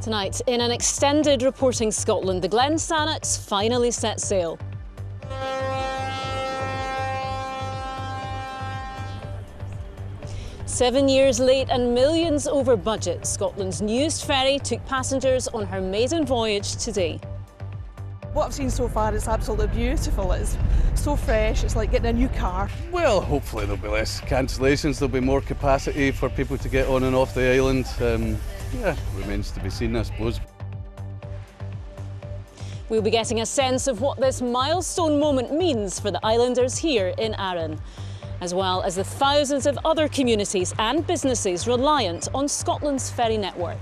Tonight, in an extended Reporting Scotland, the Glen Sannox finally set sail. Seven years late and millions over budget, Scotland's newest ferry took passengers on her maiden voyage today. What I've seen so far is absolutely beautiful. It's so fresh, it's like getting a new car. Well, hopefully there'll be less cancellations, there'll be more capacity for people to get on and off the island. Yeah, remains to be seen, I suppose. We'll be getting a sense of what this milestone moment means for the islanders here in Arran, as well as the thousands of other communities and businesses reliant on Scotland's ferry network.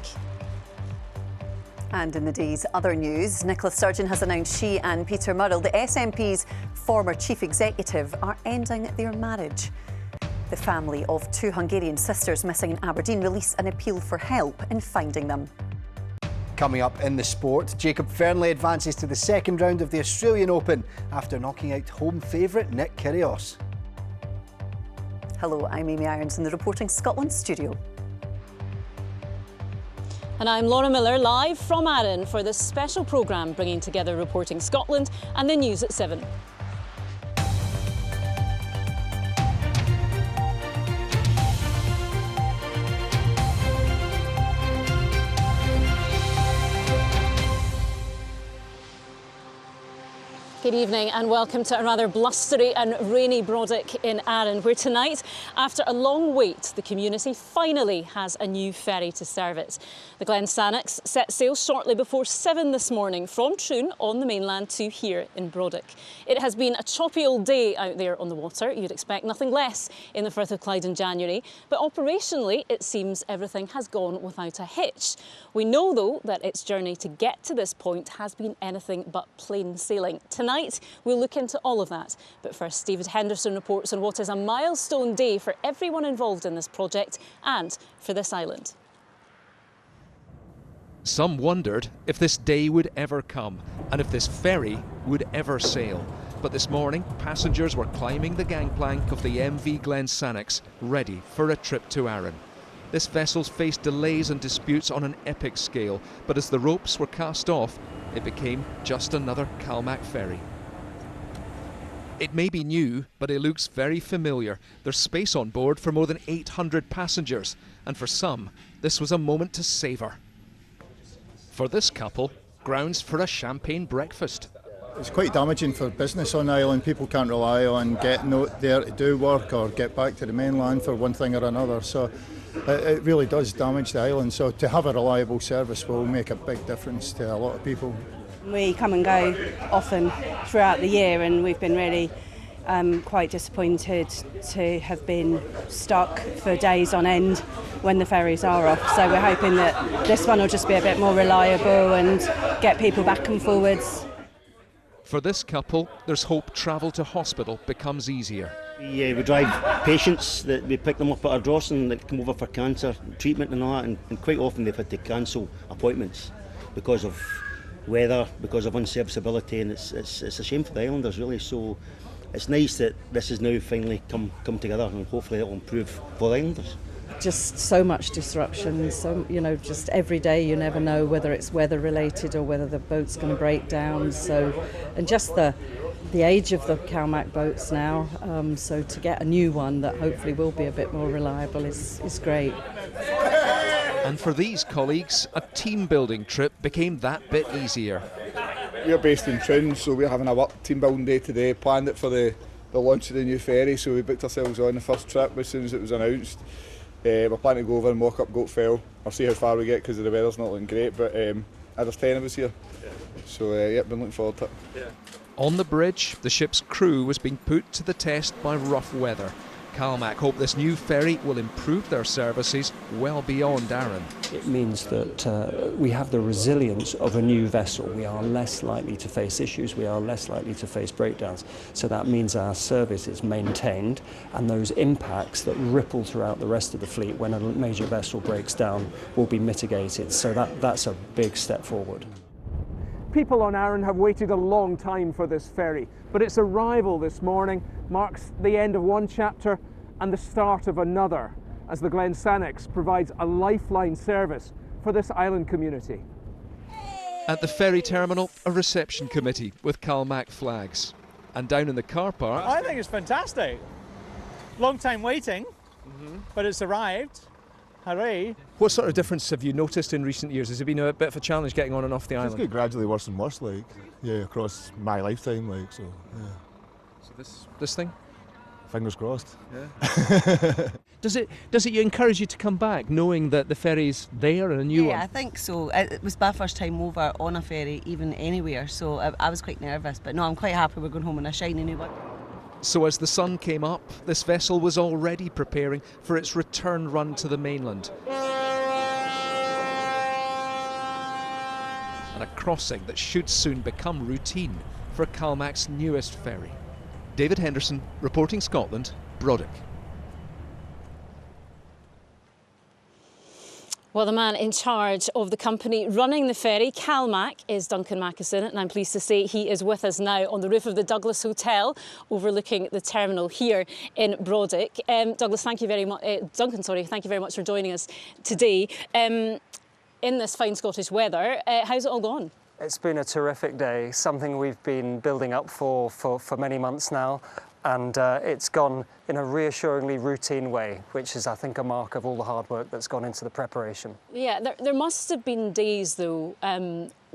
And in the day's other news, Nicola Sturgeon has announced she and Peter Murrell, the SNP's former chief executive, are ending their marriage. The family of two Hungarian sisters missing in Aberdeen released an appeal for help in finding them. Coming up in the sport, Jacob Fernley advances to the second round of the Australian Open after knocking out home favourite Nick Kyrgios. Hello, I'm Amy Irons in the Reporting Scotland studio. And I'm Laura Miller, live from Arran for this special programme bringing together Reporting Scotland and the news at 7. Good evening and welcome to a rather blustery and rainy Brodick in Arran, where tonight, after a long wait, the community finally has a new ferry to serve it. The Glen Sannox set sail shortly before 7 this morning from Troon on the mainland to here in Brodick. It has been a choppy old day out there on the water. You'd expect nothing less in the Firth of Clyde in January, but operationally it seems everything has gone without a hitch. We know though that its journey to get to this point has been anything but plain sailing. Tonight we'll look into all of that. But first, David Henderson reports on what is a milestone day for everyone involved in this project and for this island. Some wondered if this day would ever come and if this ferry would ever sail. But this morning, passengers were climbing the gangplank of the MV Glen Sannox, ready for a trip to Arran. This vessel's faced delays and disputes on an epic scale, but as the ropes were cast off, it became just another Calmac ferry. It may be new, but it looks very familiar. There's space on board for more than 800 passengers, and for some, this was a moment to savour. For this couple, grounds for a champagne breakfast. It's quite damaging for business on the island. People can't rely on getting out there to do work or get back to the mainland for one thing or another. So it really does damage the island. So to have a reliable service will make a big difference to a lot of people. We come and go often throughout the year, and we've been really quite disappointed to have been stuck for days on end when the ferries are off. So we're hoping that this one will just be a bit more reliable and get people back and forwards. For this couple, there's hope travel to hospital becomes easier. We drive patients, that we pick them up at Ardrossan that come over for cancer treatment and all that, and quite often they've had to cancel appointments because of weather, because of unserviceability, and it's a shame for the islanders really. So it's nice that this has now finally come together, and hopefully it will improve for the islanders. Just so much disruption, so just every day you never know whether it's weather related or whether the boat's going to break down. So, and just the age of the Calmac boats now, so to get a new one that hopefully will be a bit more reliable is great. And for these colleagues, a team building trip became that bit easier. We're based in Troon, so we're having a work team building day today, planned it for the launch of the new ferry, so we booked ourselves on the first trip as soon as it was announced. We're planning to go over and walk up Goat Fell. I'll see how far we get because the weather's not looking great, but there's 10 of us here. So yeah, been looking forward to it. On the bridge, the ship's crew was being put to the test by rough weather. Calmac hope this new ferry will improve their services well beyond Arran. It means that we have the resilience of a new vessel. We are less likely to face issues, we are less likely to face breakdowns. So that means our service is maintained, and those impacts that ripple throughout the rest of the fleet when a major vessel breaks down will be mitigated. So that's a big step forward. People on Arran have waited a long time for this ferry, but its arrival this morning marks the end of one chapter and the start of another, as the Glen Sannox provides a lifeline service for this island community. At the ferry terminal, a reception committee with CalMac flags. And down in the car park... I think it's fantastic. Long time waiting, but it's arrived. Hooray. What sort of difference have you noticed in recent years? Has it been a bit of a challenge getting on and off the island? It's getting gradually worse and worse, like, yeah, across my lifetime, like, so, yeah. So this thing? Fingers crossed. Yeah. Does it encourage you to come back, knowing that the ferry's there and a new one? Yeah, I think so. It was my first time over on a ferry, even anywhere, so I was quite nervous. But no, I'm quite happy we're going home on a shiny new one. So as the sun came up, this vessel was already preparing for its return run to the mainland. And a crossing that should soon become routine for CalMac's newest ferry. David Henderson, reporting Scotland, Brodick. Well, the man in charge of the company running the ferry, CalMac, is Duncan Mackison, and I'm pleased to say he is with us now on the roof of the Douglas Hotel, overlooking the terminal here in Brodick. Douglas, thank you very much. Duncan, sorry, thank you very much for joining us today. In this fine Scottish weather, how's it all gone? It's been a terrific day, something we've been building up for many months now. And it's gone in a reassuringly routine way, which is, I think, a mark of all the hard work that's gone into the preparation. Yeah, there must have been days, though,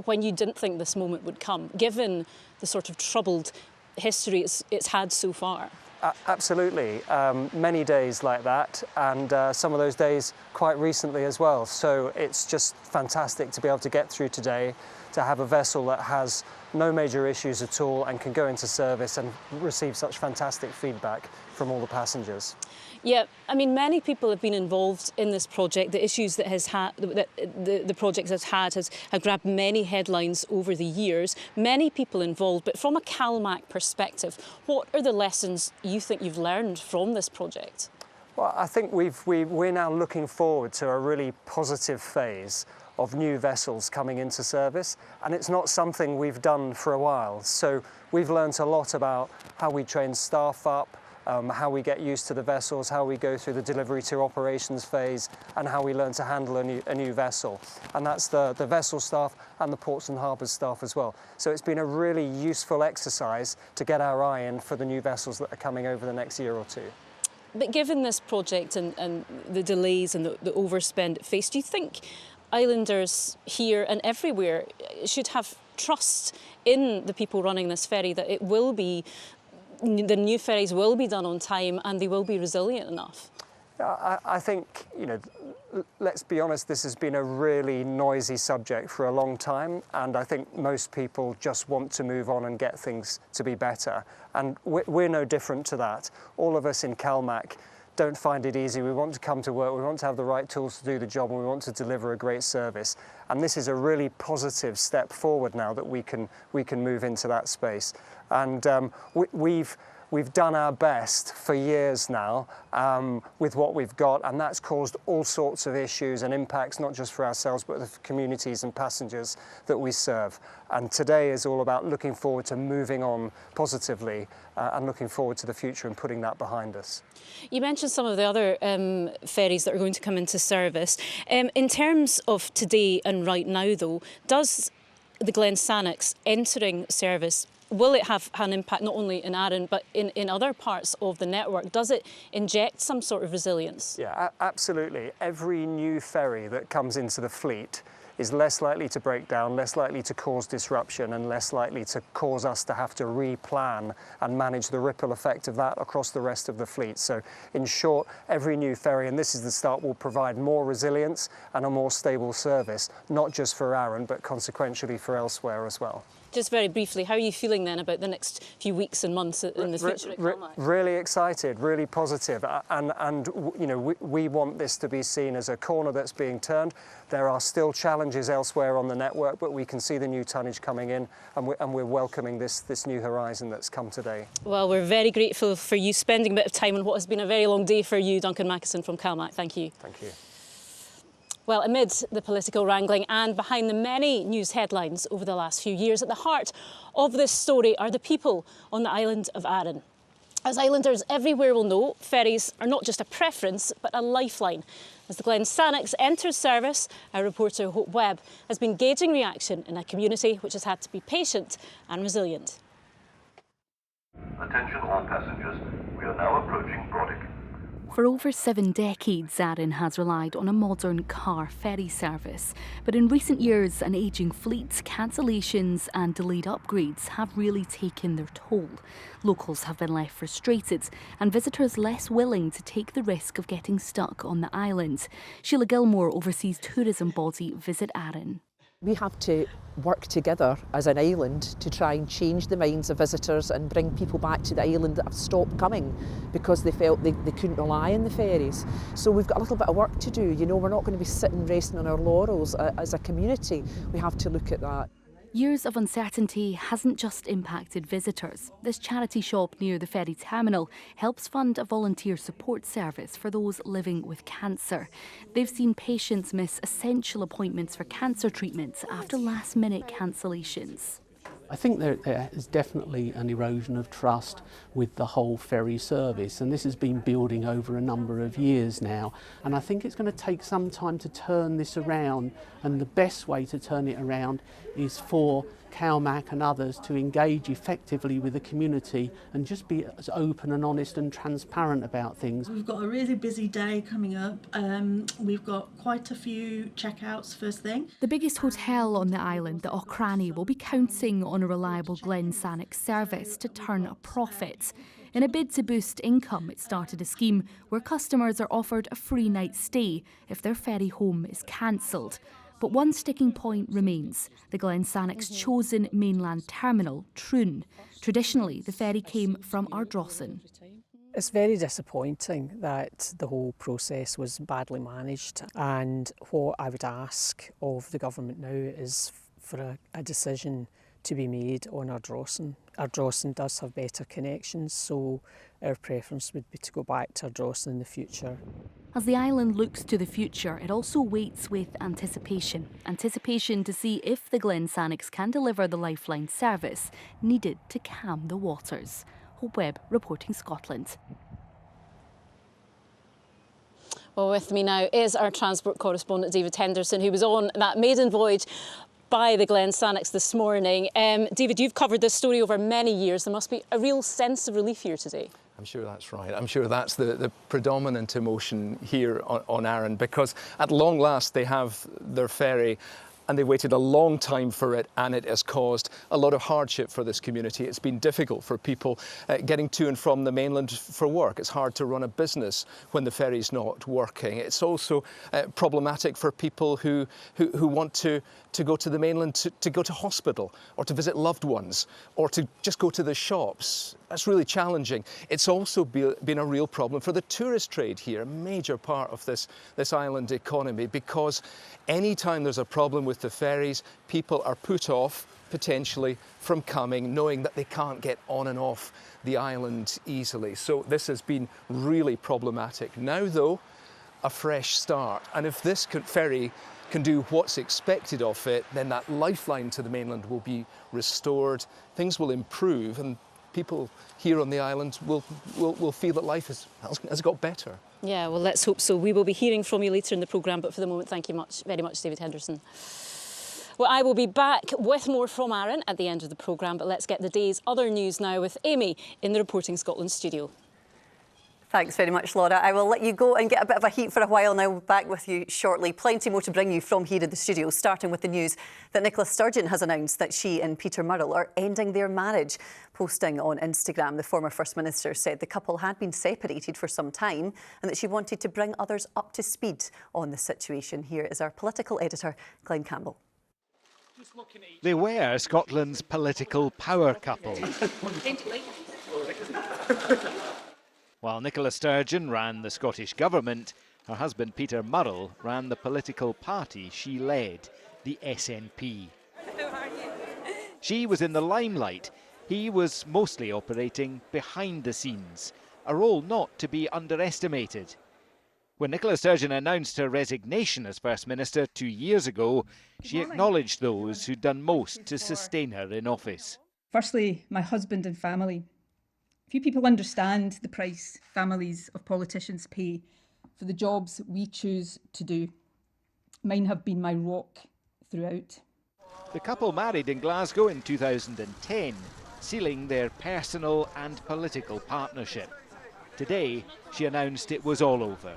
when you didn't think this moment would come, given the sort of troubled history it's had so far. Absolutely. Many days like that, and some of those days quite recently as well. So it's just fantastic to be able to get through today, to have a vessel that has no major issues at all and can go into service and receive such fantastic feedback from all the passengers. Yeah, I mean, many people have been involved in this project. The issues that the project has had have grabbed many headlines over the years. Many people involved, but from a CalMac perspective, what are the lessons you think you've learned from this project? Well, I think we're now looking forward to a really positive phase of new vessels coming into service, and it's not something we've done for a while. So we've learnt a lot about how we train staff up, how we get used to the vessels, how we go through the delivery to operations phase, and how we learn to handle a new vessel. And that's the vessel staff and the ports and harbours staff as well. So it's been a really useful exercise to get our eye in for the new vessels that are coming over the next year or two. But given this project and the delays and the overspend it faced, do you think islanders here and everywhere should have trust in the people running this ferry, that it will be, the new ferries will be done on time and they will be resilient enough? I think, let's be honest, this has been a really noisy subject for a long time, and I think most people just want to move on and get things to be better. And we're no different to that. All of us in CalMac don't find it easy. We want to come to work, we want to have the right tools to do the job, and we want to deliver a great service. And this is a really positive step forward now that we can move into that space. And we've done our best for years now with what we've got, and that's caused all sorts of issues and impacts, not just for ourselves, but the communities and passengers that we serve. And today is all about looking forward to moving on positively and looking forward to the future and putting that behind us. You mentioned some of the other ferries that are going to come into service. In terms of today and right now, though, does the Glen Sannox entering service, will it have an impact not only in Arran but in other parts of the network? Does it inject some sort of resilience? Yeah, absolutely. Every new ferry that comes into the fleet is less likely to break down, less likely to cause disruption, and less likely to cause us to have to replan and manage the ripple effect of that across the rest of the fleet. So in short, every new ferry, and this is the start, will provide more resilience and a more stable service, not just for Arran, but consequentially for elsewhere as well. Just very briefly, how are you feeling then about the next few weeks and months in the future at CalMac? Really excited, really positive, and we want this to be seen as a corner that's being turned. There are still challenges elsewhere on the network, but we can see the new tonnage coming in, and we're welcoming this new horizon that's come today. Well, we're very grateful for you spending a bit of time on what has been a very long day for you, Duncan Mackison from CalMac. Thank you. Thank you. Well, amid the political wrangling and behind the many news headlines over the last few years, at the heart of this story are the people on the island of Arran. As islanders everywhere will know, ferries are not just a preference, but a lifeline. As the Glen Sannox enters service, our reporter Hope Webb has been gauging reaction in a community which has had to be patient and resilient. Attention all passengers, we are now approaching Brodick. For over 7 decades, Arran has relied on a modern car ferry service. But in recent years, an ageing fleet, cancellations and delayed upgrades have really taken their toll. Locals have been left frustrated and visitors less willing to take the risk of getting stuck on the island. Sheila Gilmore oversees tourism body Visit Arran. We have to work together as an island to try and change the minds of visitors and bring people back to the island that have stopped coming because they felt they couldn't rely on the ferries. So we've got a little bit of work to do. You know, we're not going to be sitting resting on our laurels as a community. We have to look at that. Years of uncertainty hasn't just impacted visitors. This charity shop near the ferry terminal helps fund a volunteer support service for those living with cancer. They've seen patients miss essential appointments for cancer treatments after last-minute cancellations. I think there is definitely an erosion of trust with the whole ferry service, and this has been building over a number of years now, and I think it's going to take some time to turn this around, and the best way to turn it around is for CalMac and others to engage effectively with the community and just be as open and honest and transparent about things. We've got a really busy day coming up. We've got quite a few checkouts first thing. The biggest hotel on the island, the Ochrani, will be counting on a reliable Glen Sannox service to turn a profit. In a bid to boost income, it started a scheme where customers are offered a free night's stay if their ferry home is cancelled. But one sticking point remains, the Glen Sannox chosen mainland terminal, Troon. Traditionally, the ferry came from Ardrossan. It's very disappointing that the whole process was badly managed, and what I would ask of the government now is for a decision to be made on Ardrossan. Ardrossan does have better connections, so our preference would be to go back to Ardrossan in the future. As the island looks to the future, it also waits with anticipation. Anticipation to see if the Glen Sannox can deliver the lifeline service needed to calm the waters. Hope Webb, reporting Scotland. Well, with me now is our transport correspondent David Henderson, who was on that maiden voyage by the Glen Sannox this morning. David, you've covered this story over many years. There must be a real sense of relief here today. I'm sure that's right. I'm sure that's the predominant emotion here on Arran, because at long last they have their ferry, and they've waited a long time for it, and it has caused a lot of hardship for this community. It's been difficult for people getting to and from the mainland for work. It's hard to run a business when the ferry's not working. It's also problematic for people who want to go to the mainland to go to hospital or to visit loved ones or to just go to the shops. That's really challenging. It's also been a real problem for the tourist trade here, a major part of this island economy, because any time there's a problem with the ferries, people are put off potentially from coming, knowing that they can't get on and off the island easily. So this has been really problematic. Now though, a fresh start. And if this ferry can do what's expected of it, then that lifeline to the mainland will be restored, things will improve, and people here on the island will feel that life has got better. Yeah, well, let's hope so. We will be hearing from you later in the programme, but for the moment, thank you very much, David Henderson. Well, I will be back with more from Arran at the end of the programme, but let's get the day's other news now with Amy in the Reporting Scotland studio. Thanks very much, Laura. I will let you go and get a bit of a heat for a while now. We'll be back with you shortly. Plenty more to bring you from here in the studio, starting with the news that Nicola Sturgeon has announced that she and Peter Murrell are ending their marriage. Posting on Instagram, the former First Minister said the couple had been separated for some time and that she wanted to bring others up to speed on the situation. Here is our political editor, Glenn Campbell. They were Scotland's political power couple. While Nicola Sturgeon ran the Scottish Government, her husband Peter Murrell ran the political party she led, the SNP. She was in the limelight. He was mostly operating behind the scenes, a role not to be underestimated. When Nicola Sturgeon announced her resignation as First Minister 2 years ago, she acknowledged those who'd done most to sustain her in office. Firstly, my husband and family. Few people understand the price families of politicians pay for the jobs we choose to do. Mine have been my rock throughout. The couple married in Glasgow in 2010, sealing their personal and political partnership. Today, she announced it was all over.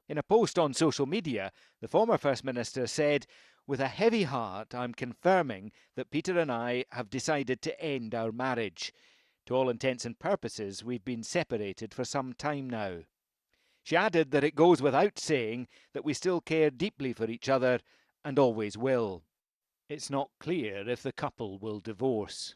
In a post on social media, the former First Minister said, "With a heavy heart, I'm confirming that Peter and I have decided to end our marriage. To all intents and purposes, we've been separated for some time now." She added that it goes without saying that we still care deeply for each other and always will. It's not clear if the couple will divorce.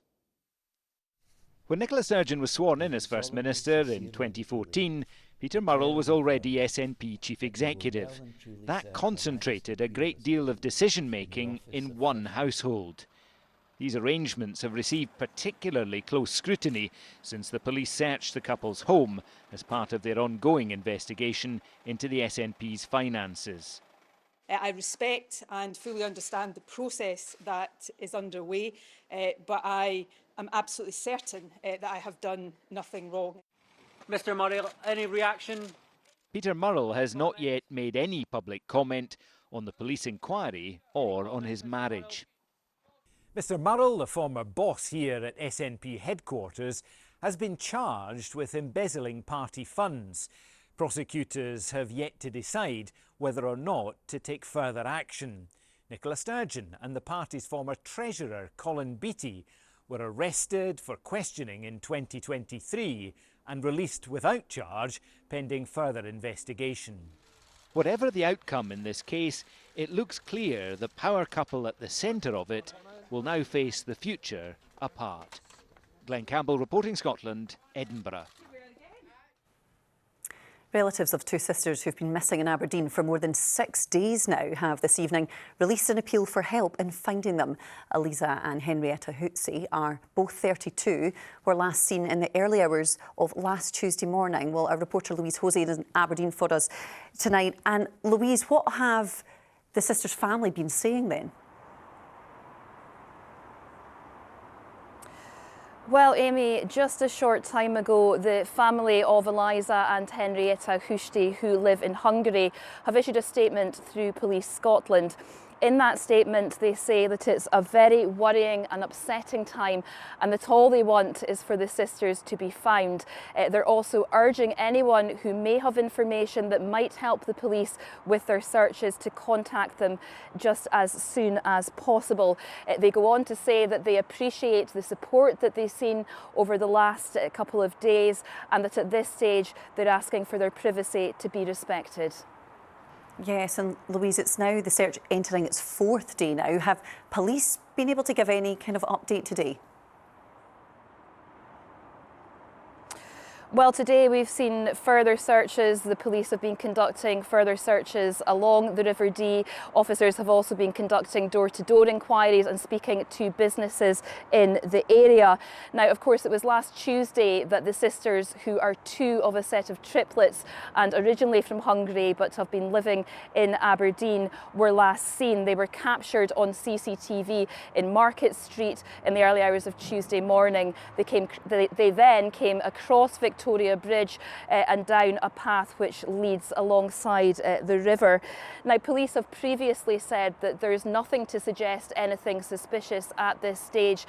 When Nicola Sturgeon was sworn in as First Minister in 2014, Peter Murrell was already SNP Chief Executive. That concentrated a great deal of decision-making in one household. These arrangements have received particularly close scrutiny since the police searched the couple's home as part of their ongoing investigation into the SNP's finances. I respect and fully understand the process that is underway, but I am absolutely certain that I have done nothing wrong. Mr Murrell, any reaction? Peter Murrell has not yet made any public comment on the police inquiry or on his marriage. Mr Murrell, the former boss here at SNP headquarters, has been charged with embezzling party funds. Prosecutors have yet to decide whether or not to take further action. Nicola Sturgeon and the party's former treasurer, Colin Beattie, were arrested for questioning in 2023 and released without charge pending further investigation. Whatever the outcome in this case, it looks clear the power couple at the centre of it will now face the future apart. Glenn Campbell, Reporting Scotland, Edinburgh. Relatives of two sisters who've been missing in Aberdeen for more than 6 days now have this evening released an appeal for help in finding them. Eliza and Henrietta Hootsey are both 32, were last seen in the early hours of last Tuesday morning. Well, our reporter Louise Hosey is in Aberdeen for us tonight. And Louise, what have the sisters' family been saying then? Well, Amy, just a short time ago, the family of Eliza and Henrietta Hootsey, who live in Hungary, have issued a statement through Police Scotland. In that statement, they say that it's a very worrying and upsetting time and that all they want is for the sisters to be found. They're also urging anyone who may have information that might help the police with their searches to contact them just as soon as possible. They go on to say that they appreciate the support that they've seen over the last couple of days and that at this stage they're asking for their privacy to be respected. Yes, and Louise, it's now the search entering its 4th day now. Have police been able to give any kind of update today? Well, today we've seen further searches. The police have been conducting further searches along the River Dee. Officers have also been conducting door-to-door inquiries and speaking to businesses in the area. Now, of course, it was last Tuesday that the sisters, who are 2 of a set of triplets and originally from Hungary but have been living in Aberdeen, were last seen. They were captured on CCTV in Market Street in the early hours of Tuesday morning. They then came across Victoria Bridge and down a path which leads alongside the river. Now, police have previously said that there is nothing to suggest anything suspicious at this stage,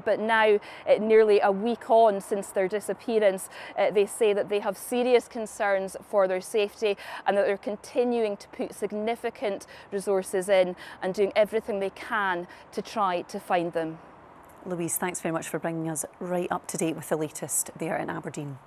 but now, nearly a week on since their disappearance, they say that they have serious concerns for their safety and that they're continuing to put significant resources in and doing everything they can to try to find them. Louise, thanks very much for bringing us right up to date with the latest there in Aberdeen.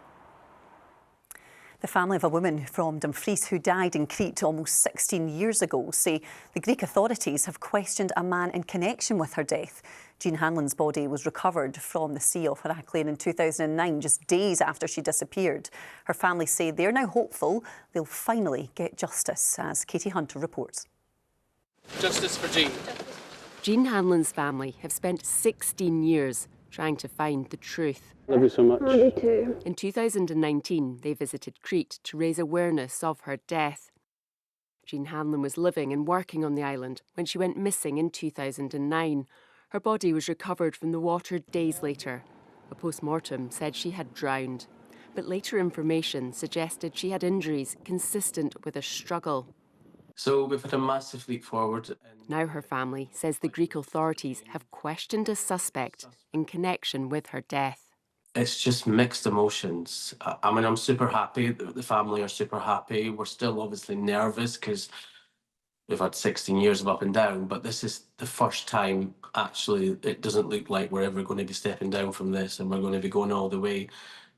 The family of a woman from Dumfries who died in Crete almost 16 years ago say the Greek authorities have questioned a man in connection with her death. Jean Hanlon's body was recovered from the sea off Heraklion in 2009, just days after she disappeared. Her family say they're now hopeful they'll finally get justice, as Katie Hunter reports. Justice for Jean. Jean Hanlon's family have spent 16 years trying to find the truth. Love you so much. Love you too. In 2019, they visited Crete to raise awareness of her death. Jean Hanlon was living and working on the island when she went missing in 2009. Her body was recovered from the water days later. A post-mortem said she had drowned, but later information suggested she had injuries consistent with a struggle. So we've had a massive leap forward. Now her family says the Greek authorities have questioned a suspect in connection with her death. It's just mixed emotions. I mean, I'm super happy. The family are super happy. We're still obviously nervous because we've had 16 years of up and down, but this is the first time, actually, it doesn't look like we're ever going to be stepping down from this and we're going to be going all the way.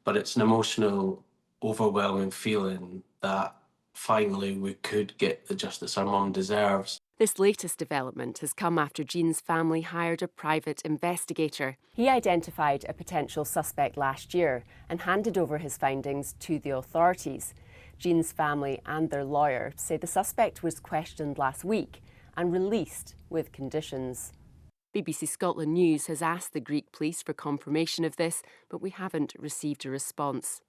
But it's an emotional, overwhelming feeling that finally we could get the justice our mum deserves. This latest development has come after Jean's family hired a private investigator. He identified a potential suspect last year and handed over his findings to the authorities. Jean's family and their lawyer say the suspect was questioned last week and released with conditions. BBC Scotland News has asked the Greek police for confirmation of this, but we haven't received a response.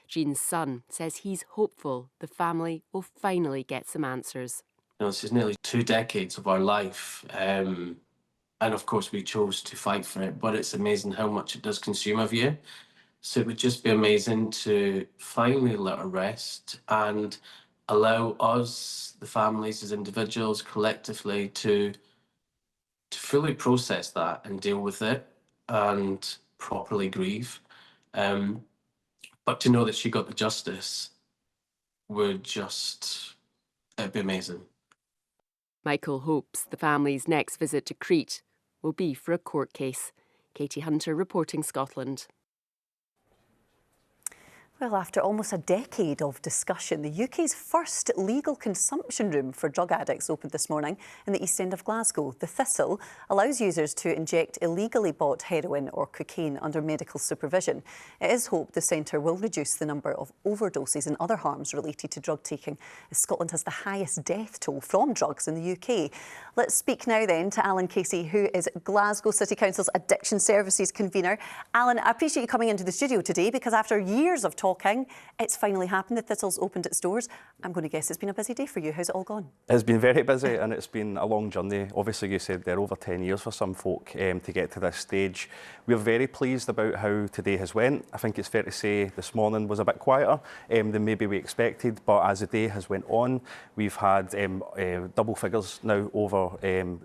Jean's son says he's hopeful the family will finally get some answers. You know, this is nearly 2 decades of our life, and of course we chose to fight for it, but it's amazing how much it does consume of you. So it would just be amazing to finally let her rest and allow us, the families as individuals, collectively, to fully process that and deal with it and properly grieve. But to know that she got the justice would just, it'd be amazing. Michael hopes the family's next visit to Crete will be for a court case. Katie Hunter reporting Scotland. Well, after almost a decade of discussion, the UK's first legal consumption room for drug addicts opened this morning in the East End of Glasgow. The Thistle allows users to inject illegally bought heroin or cocaine under medical supervision. It is hoped the centre will reduce the number of overdoses and other harms related to drug taking, as Scotland has the highest death toll from drugs in the UK. Let's speak now then to Alan Casey, who is Glasgow City Council's Addiction Services convener. Alan, I appreciate you coming into the studio today because after years of talking, it's finally happened. The Thistle's opened its doors. I'm going to guess it's been a busy day for you. How's it all gone? It's been very busy and it's been a long journey. Obviously, you said there over 10 years for some folk to get to this stage. We're very pleased about how today has went. I think it's fair to say this morning was a bit quieter than maybe we expected, but as the day has went on, we've had double figures now over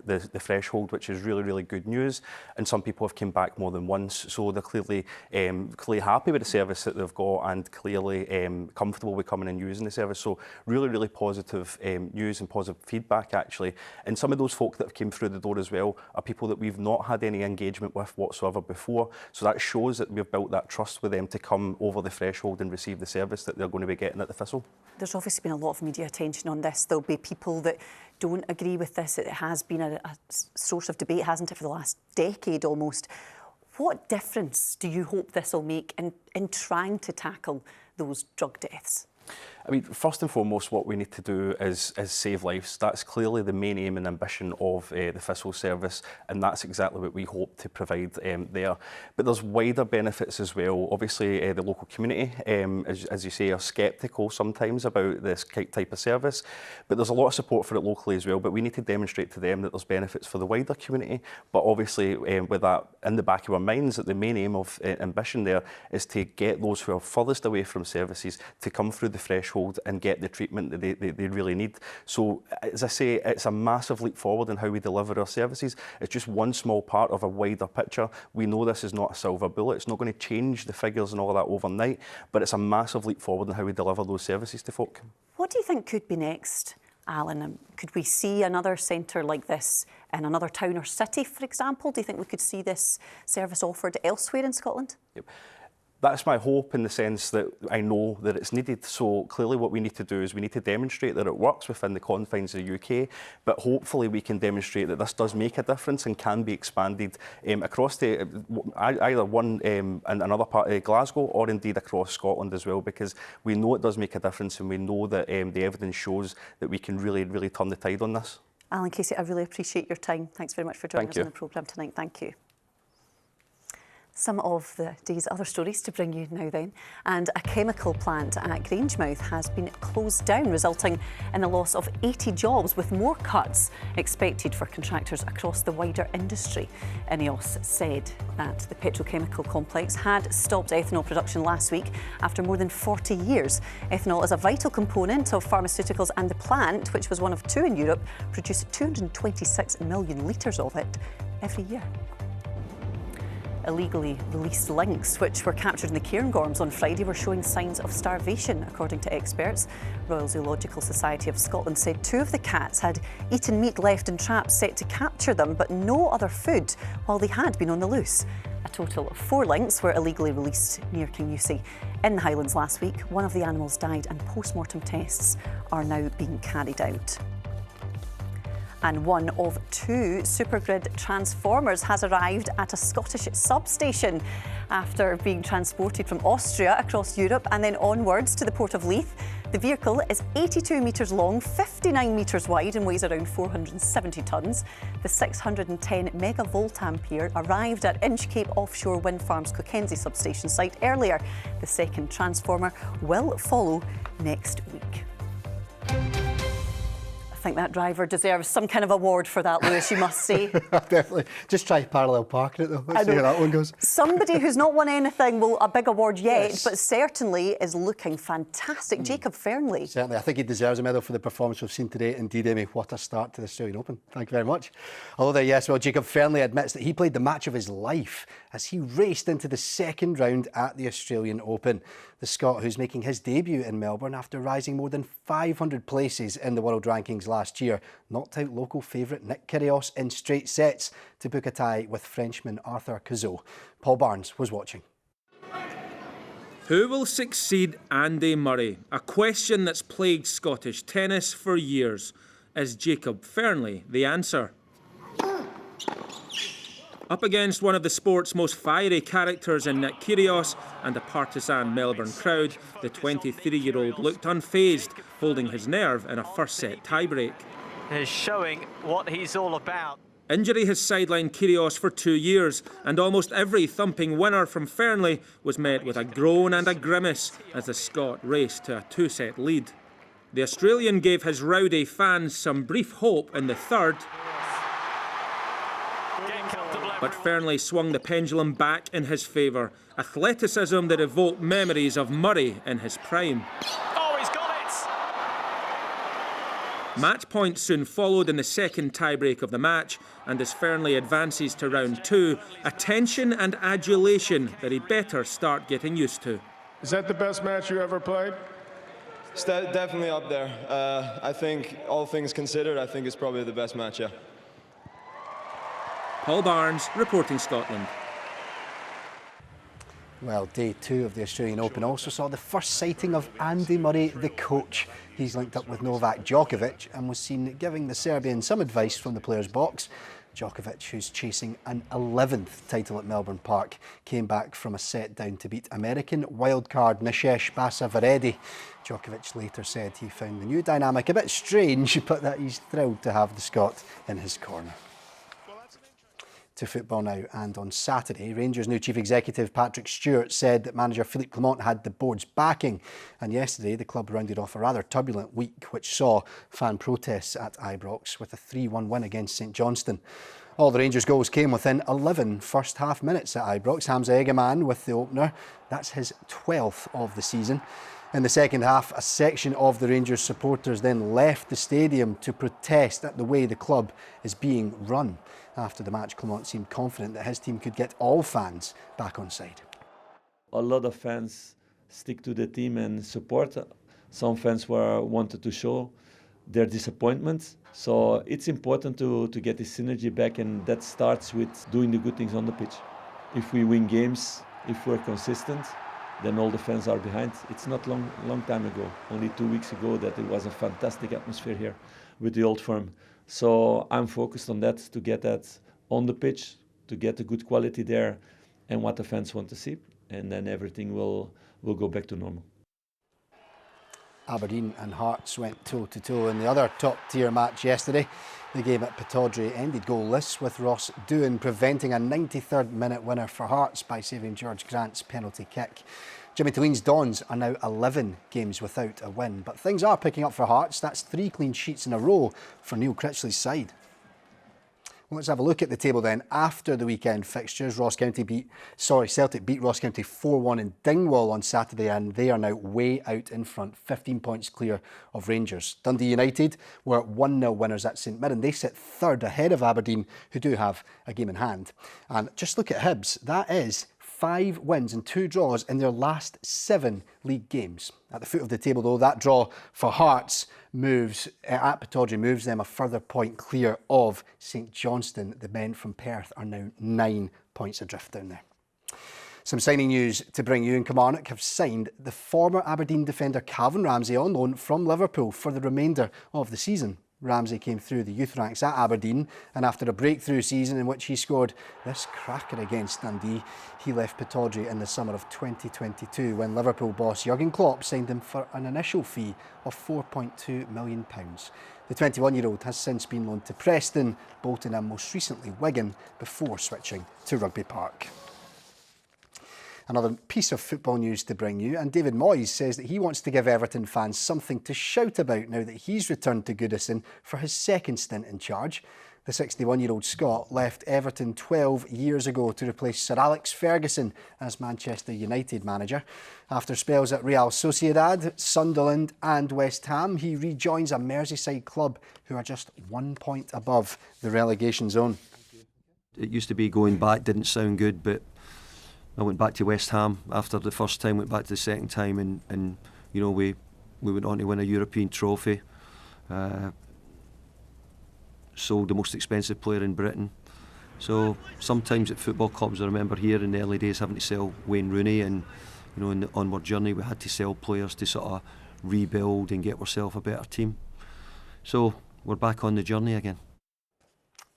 the threshold, which is really, really good news. And some people have come back more than once, so they're clearly happy with the service that they've got and clearly comfortable with coming and using the service. So really, really positive news and positive feedback, actually. And some of those folk that have came through the door as well are people that we've not had any engagement with whatsoever before. So that shows that we've built that trust with them to come over the threshold and receive the service that they're going to be getting at the Thistle. There's obviously been a lot of media attention on this. There'll be people that don't agree with this. It has been a source of debate, hasn't it, for the last decade almost. What difference do you hope this will make in trying to tackle those drug deaths? I mean, first and foremost, what we need to do is save lives. That's clearly the main aim and ambition of the Thistle service, and that's exactly what we hope to provide there. But there's wider benefits as well. Obviously, the local community, as you say, are sceptical sometimes about this type of service, but there's a lot of support for it locally as well. But we need to demonstrate to them that there's benefits for the wider community. But obviously, with that in the back of our minds, that the main aim of ambition there is to get those who are furthest away from services to come through the threshold and get the treatment that they really need. So, as I say, it's a massive leap forward in how we deliver our services. It's just one small part of a wider picture. We know this is not a silver bullet. It's not going to change the figures and all of that overnight, but it's a massive leap forward in how we deliver those services to folk. What do you think could be next, Alan? Could we see another centre like this in another town or city, for example? Do you think we could see this service offered elsewhere in Scotland? Yep. That's my hope, in the sense that I know that it's needed. So clearly what we need to do is we need to demonstrate that it works within the confines of the UK, but hopefully we can demonstrate that this does make a difference and can be expanded across either one and another part of Glasgow, or indeed across Scotland as well, because we know it does make a difference and we know that the evidence shows that we can really, really turn the tide on this. Alan Casey, I really appreciate your time. Thanks very much for joining us on the programme tonight. Thank you. Some of the day's other stories to bring you now then. And a chemical plant at Grangemouth has been closed down, resulting in the loss of 80 jobs, with more cuts expected for contractors across the wider industry. INEOS said that the petrochemical complex had stopped ethanol production last week after more than 40 years. Ethanol is a vital component of pharmaceuticals, and the plant, which was one of 2 in Europe, produced 226 million litres of it every year. Illegally released lynx, which were captured in the Cairngorms on Friday, were showing signs of starvation, according to experts. Royal Zoological Society of Scotland said 2 of the cats had eaten meat left in traps set to capture them, but no other food while they had been on the loose. A total of 4 lynx were illegally released near Kingussie in the Highlands last week. One of the animals died, and post-mortem tests are now being carried out. And one of 2 supergrid transformers has arrived at a Scottish substation after being transported from Austria across Europe and then onwards to the Port of Leith. The vehicle is 82 metres long, 59 metres wide, and weighs around 470 tonnes. The 610 megavolt ampere arrived at Inchcape Offshore Wind Farm's Cockenzie substation site earlier. The second transformer will follow next week. I think that driver deserves some kind of award for that, Lewis, you must say. Definitely. Just try parallel parking it though. Let's see how that one goes. Somebody who's not won anything, well, a big award yet, but certainly is looking fantastic. Jacob Fernley. Certainly. I think he deserves a medal for the performance we've seen today. Indeed, Amy, what a start to the Australian Open. Thank you very much. Although, yes, well, Jacob Fernley admits that he played the match of his life as he raced into the second round at the Australian Open. The Scot, who's making his debut in Melbourne after rising more than 500 places in the world rankings last year, knocked out local favourite Nick Kyrgios in straight sets to book a tie with Frenchman Arthur Cazaux. Paul Barnes was watching. Who will succeed Andy Murray? A question that's plagued Scottish tennis for years. Is Jacob Fernley the answer? Up against one of the sport's most fiery characters in Nick Kyrgios and a partisan Melbourne crowd, the 23-year-old looked unfazed, holding his nerve in a first-set tiebreak. He's showing what he's all about. Injury has sidelined Kyrgios for 2 years, and almost every thumping winner from Fernley was met with a groan and a grimace as the Scot raced to a 2-set lead. The Australian gave his rowdy fans some brief hope in the third, but Fernley swung the pendulum back in his favour. Athleticism that evoked memories of Murray in his prime. Oh, he's got it! Match point soon followed in the second tiebreak of the match, and as Fernley advances to round 2, attention and adulation that he'd better start getting used to. Is that the best match you ever played? It's definitely up there. I think, all things considered, I think it's probably the best match, yeah. Paul Barnes, reporting Scotland. Well, day 2 of the Australian Open also saw the first sighting of Andy Murray, the coach. He's linked up with Novak Djokovic and was seen giving the Serbian some advice from the player's box. Djokovic, who's chasing an 11th title at Melbourne Park, came back from a set down to beat American wildcard Mishesh Basavaredi. Djokovic later said he found the new dynamic a bit strange, but that he's thrilled to have the Scot in his corner. To football now, and on Saturday, Rangers' new chief executive Patrick Stewart said that manager Philippe Clement had the board's backing, and yesterday the club rounded off a rather turbulent week which saw fan protests at Ibrox with a 3-1 win against St Johnstone. All the Rangers goals came within 11 first half minutes at Ibrox. Hamza Egeman with the opener, that's his 12th of the season. In the second half, a section of the Rangers supporters then left the stadium to protest at the way the club is being run. After the match, Clement seemed confident that his team could get all fans back on side. A lot of fans stick to the team and support. Some fans wanted to show their disappointment. So it's important to get this synergy back, and that starts with doing the good things on the pitch. If we win games, if we're consistent, then all the fans are behind. It's not long time ago, only 2 weeks ago, that it was a fantastic atmosphere here with the Old Firm. So I'm focused on that, to get that on the pitch, to get the good quality there and what the fans want to see, and then everything will go back to normal. Aberdeen and Hearts went toe-to-toe in the other top-tier match yesterday. The game at Pittodrie ended goalless, with Ross Doohan preventing a 93rd minute winner for Hearts by saving George Grant's penalty kick. Jimmy Tilleen's Dons are now 11 games without a win, but things are picking up for Hearts. That's 3 clean sheets in a row for Neil Critchley's side. Well, let's have a look at the table then. After the weekend fixtures, Celtic beat Ross County 4-1 in Dingwall on Saturday, and they are now way out in front, 15 points clear of Rangers. Dundee United were 1-0 winners at St Mirren. They sit third ahead of Aberdeen, who do have a game in hand. And just look at Hibs. That is 5 wins and 2 draws in their last 7 league games. At the foot of the table, though, that draw for Hearts at Pittodrie moves them a further point clear of St Johnstone. The men from Perth are now 9 points adrift down there. Some signing news to bring you. And Kilmarnock have signed the former Aberdeen defender Calvin Ramsey on loan from Liverpool for the remainder of the season. Ramsey came through the youth ranks at Aberdeen, and after a breakthrough season in which he scored this cracker against Dundee, he left Pittodrie in the summer of 2022 when Liverpool boss Jurgen Klopp signed him for an initial fee of £4.2 million. The 21-year-old has since been loaned to Preston, Bolton and most recently Wigan before switching to Rugby Park. Another piece of football news to bring you, and David Moyes says that he wants to give Everton fans something to shout about now that he's returned to Goodison for his second stint in charge. The 61-year-old Scot left Everton 12 years ago to replace Sir Alex Ferguson as Manchester United manager. After spells at Real Sociedad, Sunderland and West Ham, he rejoins a Merseyside club who are just 1 point above the relegation zone. It used to be going back didn't sound good, but I went back to West Ham after the first time, went back to the second time, and you know, we went on to win a European trophy. Sold the most expensive player in Britain. So sometimes at football clubs, I remember here in the early days having to sell Wayne Rooney, and you know, in the onward journey we had to sell players to sort of rebuild and get ourselves a better team. So we're back on the journey again.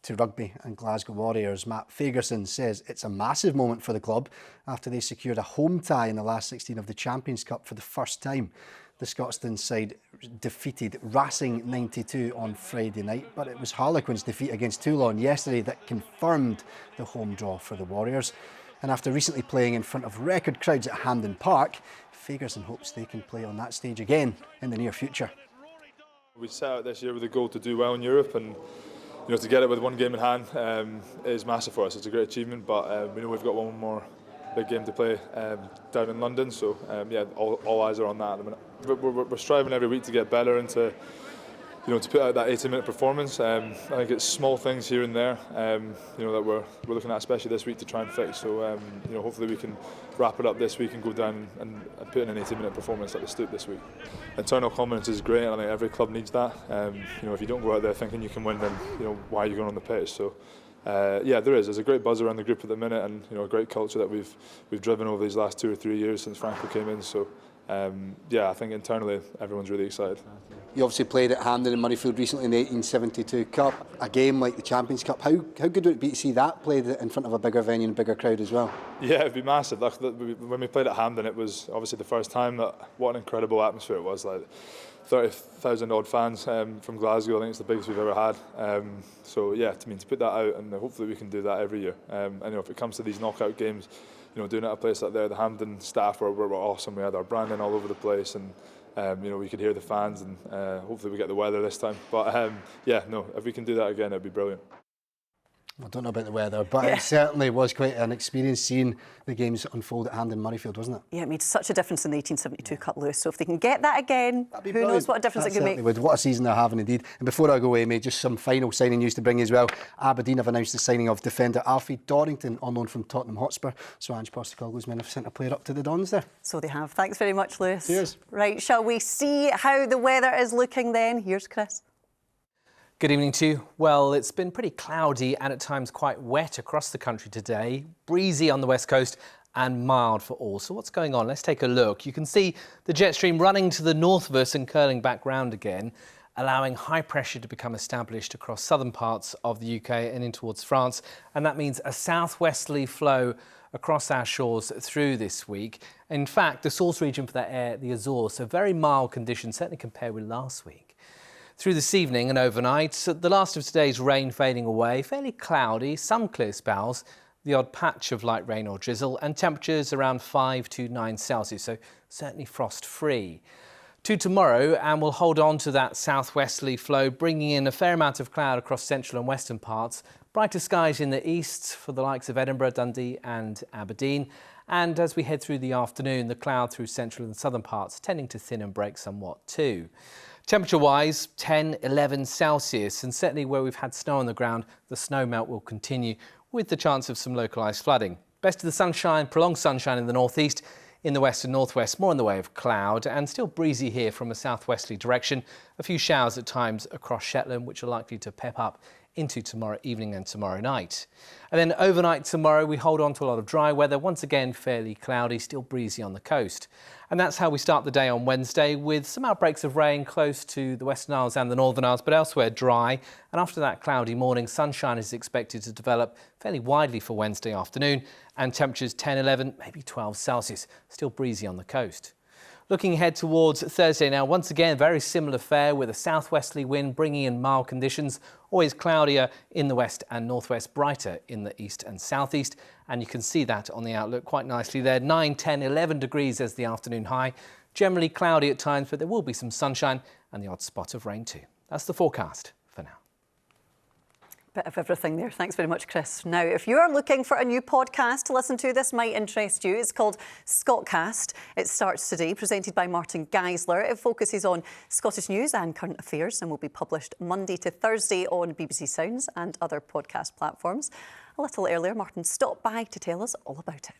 To rugby and Glasgow Warriors, Matt Fagerson says it's a massive moment for the club after they secured a home tie in the last 16 of the Champions Cup for the first time. The Scotstoun side defeated Racing 92 on Friday night, but it was Harlequins' defeat against Toulon yesterday that confirmed the home draw for the Warriors. And after recently playing in front of record crowds at Hampden Park, Fagerson hopes they can play on that stage again in the near future. We set out this year with a goal to do well in Europe, and you know, to get it with one game in hand is massive for us. It's a great achievement, but we know we've got one more big game to play down in London, so yeah, all eyes are on that at the minute. We're striving every week to get better and to put out that 80-minute performance. I think it's small things here and there, you know, that we're looking at, especially this week, to try and fix. So you know, hopefully we can wrap it up this week and go down and put in an 80-minute performance at the Stoop this week. Internal confidence is great, and I think every club needs that. You know, if you don't go out there thinking you can win, then you know, why are you going on the pitch? So yeah, there's a great buzz around the group at the minute, and you know, a great culture that we've driven over these last 2 or 3 years since Franco came in. So yeah, I think internally everyone's really excited. You obviously played at Hampden and Murrayfield recently in the 1872 Cup, a game like the Champions Cup. How good would it be to see that played in front of a bigger venue and a bigger crowd as well? Yeah, it'd be massive. Like, when we played at Hampden, it was obviously the first time. What an incredible atmosphere it was. Like 30,000 odd fans from Glasgow. I think it's the biggest we've ever had. So yeah, to put that out, and hopefully we can do that every year. And you know, if it comes to these knockout games, you know, doing it at a place like there, the Hampden staff were awesome. We had our branding all over the place, and you know, we could hear the fans, and hopefully we get the weather this time. But yeah, no, if we can do that again, it'd be brilliant. I don't know about the weather, but it certainly was quite an experience seeing the games unfold at Hampden Murrayfield, wasn't it? Yeah, it made such a difference in the 1872 Cup, Lewis. So if they can get that again, who knows what a difference it could make. What a season they're having indeed. And before I go, Amy, just some final signing news to bring you as well. Aberdeen have announced the signing of defender Alfie Dorrington on loan from Tottenham Hotspur. So Ange Postecoglou's men have sent a player up to the Dons there. So they have. Thanks very much, Lewis. Cheers. Right, shall we see how the weather is looking then? Here's Chris. Good evening to you. Well, it's been pretty cloudy and at times quite wet across the country today. Breezy on the west coast and mild for all. So what's going on? Let's take a look. You can see the jet stream running to the north of us and curling back round again, allowing high pressure to become established across southern parts of the UK and in towards France. And that means a southwesterly flow across our shores through this week. In fact, the source region for that air, the Azores, so very mild conditions, certainly compared with last week. Through this evening and overnight, the last of today's rain fading away, fairly cloudy, some clear spells, the odd patch of light rain or drizzle, and temperatures around 5 to 9 Celsius, so certainly frost-free. To tomorrow, and we'll hold on to that southwesterly flow, bringing in a fair amount of cloud across central and western parts. Brighter skies in the east for the likes of Edinburgh, Dundee and Aberdeen. And as we head through the afternoon, the cloud through central and southern parts tending to thin and break somewhat too. Temperature-wise, 10, 11 Celsius, and certainly where we've had snow on the ground, the snow melt will continue with the chance of some localised flooding. Best of the sunshine, prolonged sunshine in the northeast. In the west and northwest, more in the way of cloud, and still breezy here from a southwesterly direction. A few showers at times across Shetland, which are likely to pep up into tomorrow evening and tomorrow night. And then overnight tomorrow, we hold on to a lot of dry weather. Once again, fairly cloudy, still breezy on the coast. And that's how we start the day on Wednesday, with some outbreaks of rain close to the Western Isles and the Northern Isles, but elsewhere dry. And after that cloudy morning, sunshine is expected to develop fairly widely for Wednesday afternoon, and temperatures 10, 11, maybe 12 Celsius, still breezy on the coast. Looking ahead towards Thursday now, once again, very similar fare with a southwesterly wind bringing in mild conditions, always cloudier in the west and northwest, brighter in the east and southeast. And you can see that on the outlook quite nicely there. 9, 10, 11 degrees as the afternoon high. Generally cloudy at times, but there will be some sunshine and the odd spot of rain too. That's the forecast for now. Bit of everything there. Thanks very much, Chris. Now, if you're looking for a new podcast to listen to, this might interest you. It's called Scotcast. It starts today, presented by Martin Geisler. It focuses on Scottish news and current affairs and will be published Monday to Thursday on BBC Sounds and other podcast platforms. A little earlier, Martin stopped by to tell us all about it.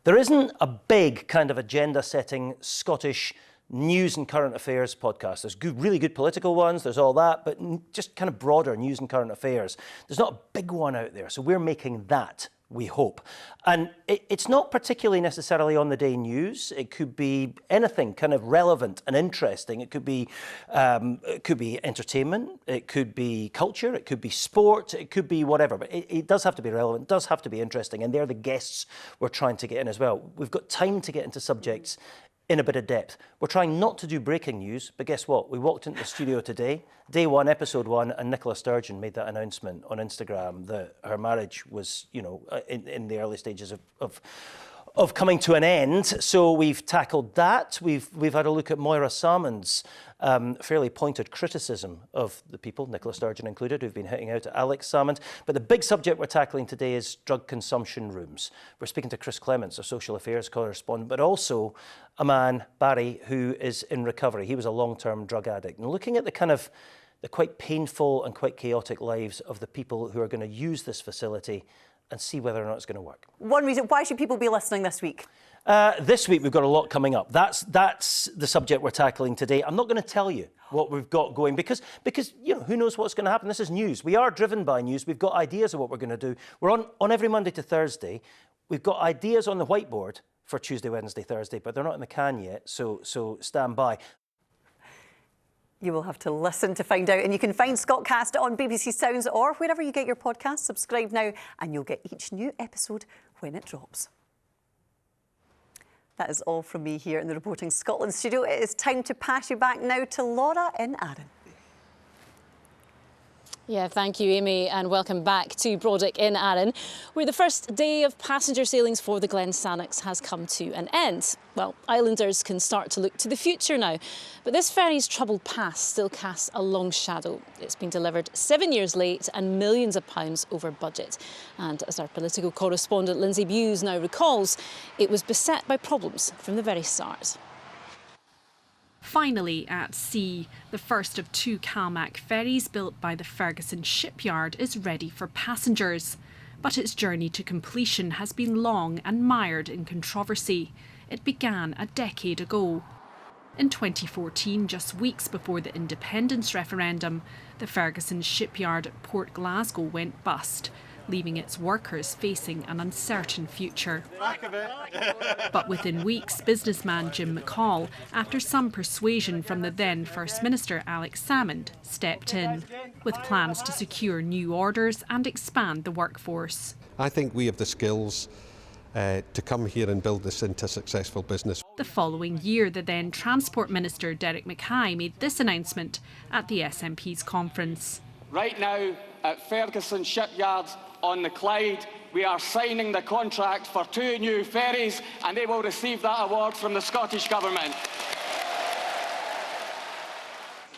There isn't a big kind of agenda-setting Scottish news and current affairs podcast. There's really good political ones, there's all that, but just kind of broader news and current affairs. There's not a big one out there, so we're making that, we hope. And it's not particularly necessarily on the day news. It could be anything kind of relevant and interesting. It could be entertainment, it could be culture, it could be sport, it could be whatever, but it does have to be relevant, it does have to be interesting, and they're the guests we're trying to get in as well. We've got time to get into subjects in a bit of depth. We're trying not to do breaking news, but guess what? We walked into the studio today, day one, episode one, and Nicola Sturgeon made that announcement on Instagram that her marriage was, you know, in the early stages of coming to an end. So we've tackled that. We've had a look at Moira Salmon's fairly pointed criticism of the people, Nicola Sturgeon included, who've been hitting out at Alex Salmond. But the big subject we're tackling today is drug consumption rooms. We're speaking to Chris Clements, our social affairs correspondent, but also a man, Barry, who is in recovery. He was a long-term drug addict. And looking at the quite painful and quite chaotic lives of the people who are going to use this facility and see whether or not it's going to work. One reason, why should people be listening this week? This week we've got a lot coming up. That's the subject we're tackling today. I'm not going to tell you what we've got going because you know, who knows what's going to happen. This is news. We are driven by news. We've got ideas of what we're going to do. We're on every Monday to Thursday. We've got ideas on the whiteboard for Tuesday, Wednesday, Thursday, but they're not in the can yet, so stand by. You will have to listen to find out, and you can find Scotcast on BBC Sounds or wherever you get your podcasts. Subscribe now and you'll get each new episode when it drops. That is all from me here in the Reporting Scotland studio. It is time to pass you back now to Laura in Arran. Yeah, thank you, Amy, and welcome back to Brodick in Arran, where the first day of passenger sailings for the Glen Sannox has come to an end. Well, islanders can start to look to the future now, but this ferry's troubled past still casts a long shadow. It's been delivered 7 years late and millions of pounds over budget. And as our political correspondent Lindsay Bewes now recalls, it was beset by problems from the very start. Finally at sea, the first of 2 Calmac ferries built by the Ferguson shipyard is ready for passengers. But its journey to completion has been long and mired in controversy. It began a decade ago. In 2014, just weeks before the independence referendum, the Ferguson shipyard at Port Glasgow went bust, leaving its workers facing an uncertain future. But within weeks, businessman Jim McCall, after some persuasion from the then First Minister Alex Salmond, stepped in, with plans to secure new orders and expand the workforce. I think we have the skills to come here and build this into a successful business. The following year, the then Transport Minister Derek Mackay made this announcement at the SNP's conference. Right now, at Ferguson Shipyard on the Clyde, we are signing the contract for 2 new ferries, and they will receive that award from the Scottish Government.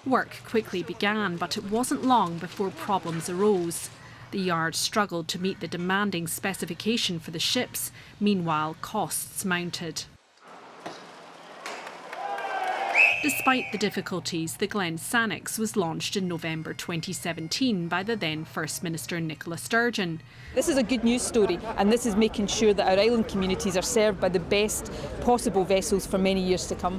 Work quickly began, but it wasn't long before problems arose. The yard struggled to meet the demanding specification for the ships. Meanwhile, costs mounted. Despite the difficulties, the Glen Sannox was launched in November 2017 by the then First Minister Nicola Sturgeon. This is a good news story, and this is making sure that our island communities are served by the best possible vessels for many years to come.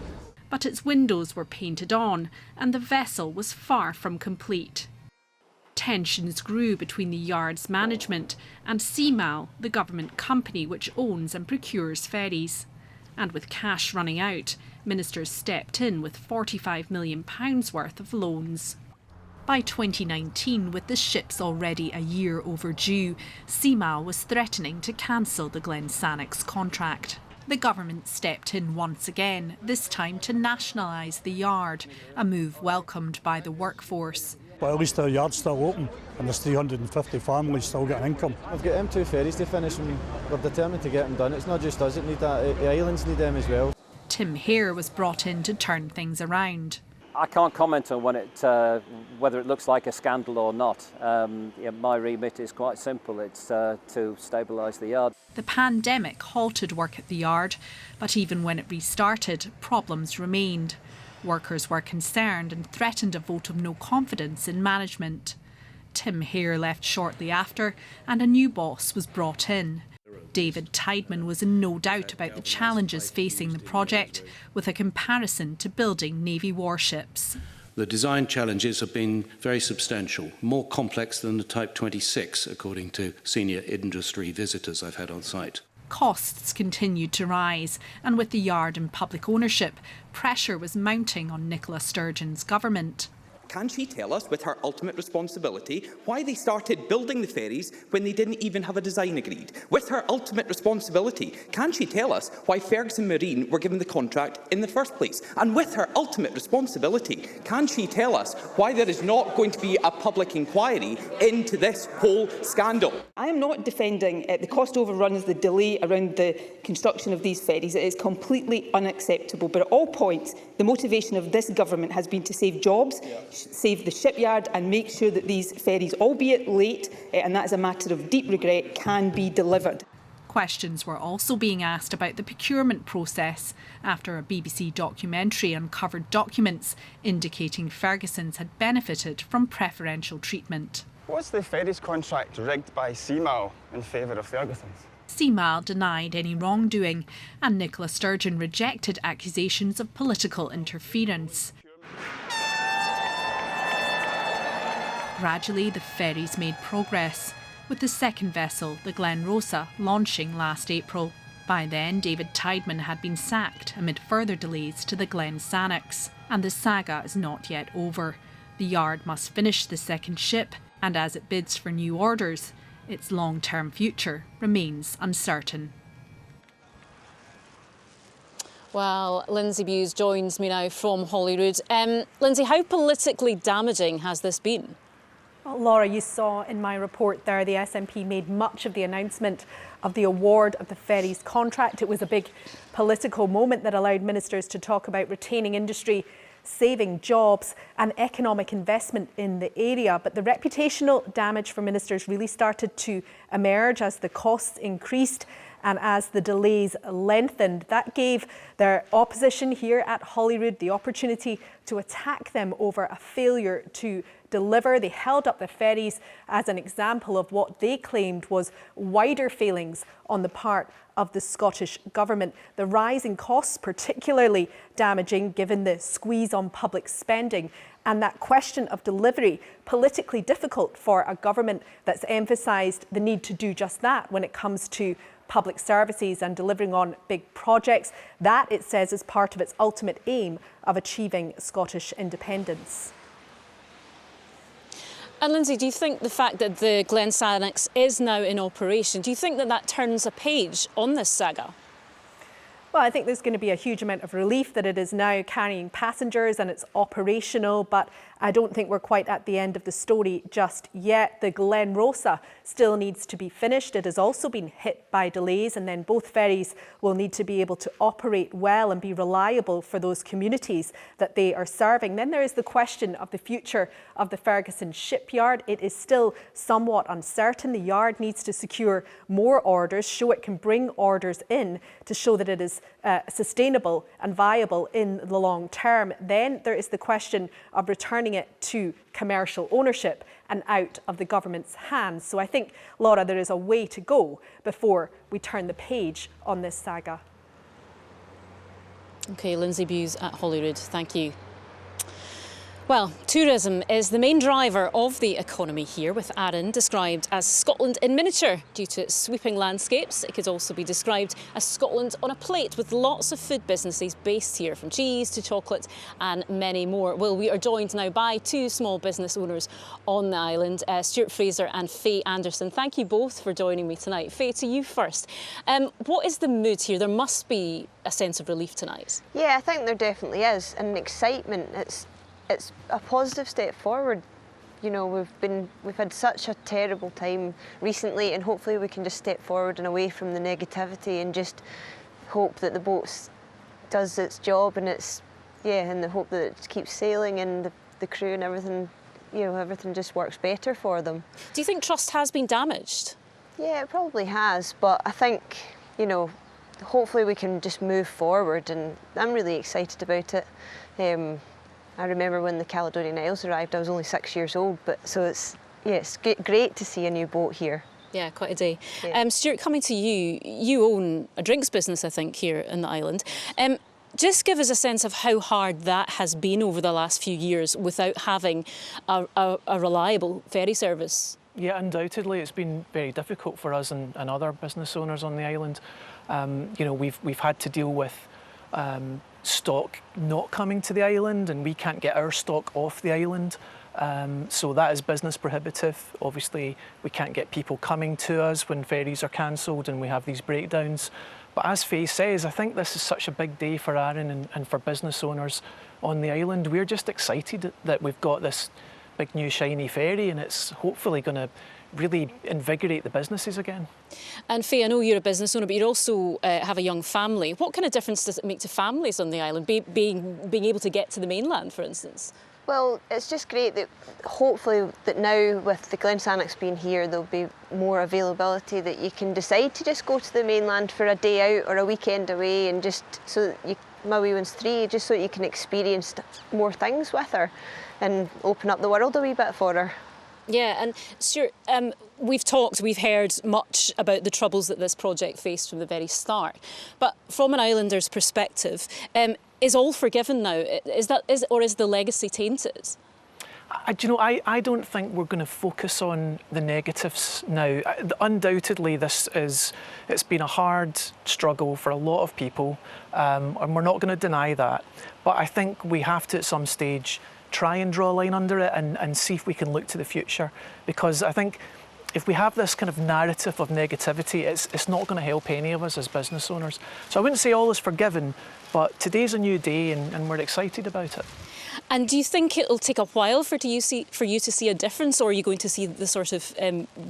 But its windows were painted on, and the vessel was far from complete. Tensions grew between the yard's management and CMAL, the government company which owns and procures ferries. And with cash running out, ministers stepped in with £45 million worth of loans. By 2019, with the ships already a year overdue, CMAL was threatening to cancel the Glen Sannox contract. The government stepped in once again, this time to nationalise the yard, a move welcomed by the workforce. But at least the yard's still open and there's 350 families still getting income. We've got them 2 ferries to finish and we're determined to get them done. It's not just us that need that, the islands need them as well. Tim Hare was brought in to turn things around. I can't comment on whether it looks like a scandal or not. My remit is quite simple. It's to stabilise the yard. The pandemic halted work at the yard, but even when it restarted, problems remained. Workers were concerned and threatened a vote of no confidence in management. Tim Hare left shortly after, and a new boss was brought in. David Tideman was in no doubt about the challenges facing the project, with a comparison to building Navy warships. The design challenges have been very substantial, more complex than the Type 26, according to senior industry visitors I've had on site. Costs continued to rise, and with the yard in public ownership, pressure was mounting on Nicola Sturgeon's government. Can she tell us, with her ultimate responsibility, why they started building the ferries when they didn't even have a design agreed? With her ultimate responsibility, can she tell us why Ferguson Marine were given the contract in the first place? And with her ultimate responsibility, can she tell us why there is not going to be a public inquiry into this whole scandal? I am not defending the cost overruns, the delay around the construction of these ferries. It is completely unacceptable. But at all points, the motivation of this government has been to save jobs, save the shipyard and make sure that these ferries, albeit late, and that is a matter of deep regret, can be delivered. Questions were also being asked about the procurement process after a BBC documentary uncovered documents indicating Ferguson's had benefited from preferential treatment. Was the ferries contract rigged by CMAL in favour of Ferguson's? CMAL denied any wrongdoing, and Nicola Sturgeon rejected accusations of political interference. Gradually, the ferries made progress, with the second vessel, the Glen Rosa, launching last April. By then, David Tideman had been sacked amid further delays to the Glen Sannox, and the saga is not yet over. The yard must finish the second ship, and as it bids for new orders, its long-term future remains uncertain. Well, Lindsay Bewes joins me now from Holyrood. Lindsay, how politically damaging has this been? Well, Laura, you saw in my report there, the SNP made much of the announcement of the award of the ferries contract. It was a big political moment that allowed ministers to talk about retaining industry, saving jobs and economic investment in the area. But the reputational damage for ministers really started to emerge as the costs increased and as the delays lengthened. That gave their opposition here at Holyrood the opportunity to attack them over a failure to deliver. They held up the ferries as an example of what they claimed was wider failings on the part of the Scottish Government. The rise in costs particularly damaging given the squeeze on public spending, and that question of delivery politically difficult for a government that's emphasised the need to do just that when it comes to public services and delivering on big projects. That, it says, is part of its ultimate aim of achieving Scottish independence. And Lindsay, do you think the fact that the Glen Sannox is now in operation, do you think that that turns a page on this saga? Well, I think there's going to be a huge amount of relief that it is now carrying passengers and it's operational, but I don't think we're quite at the end of the story just yet. The Glenrosa still needs to be finished. It has also been hit by delays, and then both ferries will need to be able to operate well and be reliable for those communities that they are serving. Then there is the question of the future of the Ferguson shipyard. It is still somewhat uncertain. The yard needs to secure more orders, show it can bring orders in to show that it is sustainable and viable in the long term. Then there is the question of returning it to commercial ownership and out of the government's hands. So I think, Laura, there is a way to go before we turn the page on this saga. OK, Lindsay Bewes at Holyrood, thank you. Well, tourism is the main driver of the economy here, with Arran described as Scotland in miniature due to its sweeping landscapes. It could also be described as Scotland on a plate, with lots of food businesses based here, from cheese to chocolate and many more. Well, we are joined now by two small business owners on the island, Stuart Fraser and Faye Anderson. Thank you both for joining me tonight. Faye, to you first. What is the mood here? There must be a sense of relief tonight. Yeah, I think there definitely is, and excitement. It's a positive step forward. You know, we've had such a terrible time recently, and hopefully we can just step forward and away from the negativity and just hope that the boat does its job, and and the hope that it keeps sailing, and the crew and everything, you know, everything just works better for them. Do you think trust has been damaged? Yeah, it probably has, but I think, you know, hopefully we can just move forward, and I'm really excited about it. I remember when the Caledonian Isles arrived, I was only 6 years old, so it's great to see a new boat here. Yeah, quite a day. Yeah. Stuart, coming to you, you own a drinks business, I think, here in the island. Just give us a sense of how hard that has been over the last few years without having a reliable ferry service. Yeah, undoubtedly it's been very difficult for us and other business owners on the island. You know, we've had to deal with stock not coming to the island, and we can't get our stock off the island. So that is business prohibitive. Obviously, we can't get people coming to us when ferries are cancelled and we have these breakdowns. But as Faye says, I think this is such a big day for Arran and for business owners on the island. We're just excited that we've got this big new shiny ferry, and it's hopefully going to really invigorate the businesses again. And Faye, I know you're a business owner, but you also have a young family. What kind of difference does it make to families on the island, being able to get to the mainland, for instance? Well, it's just great that hopefully that now with the Glen Sannox being here, there'll be more availability that you can decide to just go to the mainland for a day out or a weekend away, and just so that my wee one's 3, just so that you can experience more things with her and open up the world a wee bit for her. Yeah, and Stuart, we've heard much about the troubles that this project faced from the very start. But from an islander's perspective, is all forgiven now? Or is the legacy tainted? I don't think we're going to focus on the negatives now. Undoubtedly, it's been a hard struggle for a lot of people, and we're not going to deny that. But I think we have to, at some stage, try and draw a line under it and see if we can look to the future. Because I think if we have this kind of narrative of negativity, it's not going to help any of us as business owners. So I wouldn't say all is forgiven, but today's a new day and we're excited about it. And do you think it'll take a while for you to see a difference, or are you going to see the sort of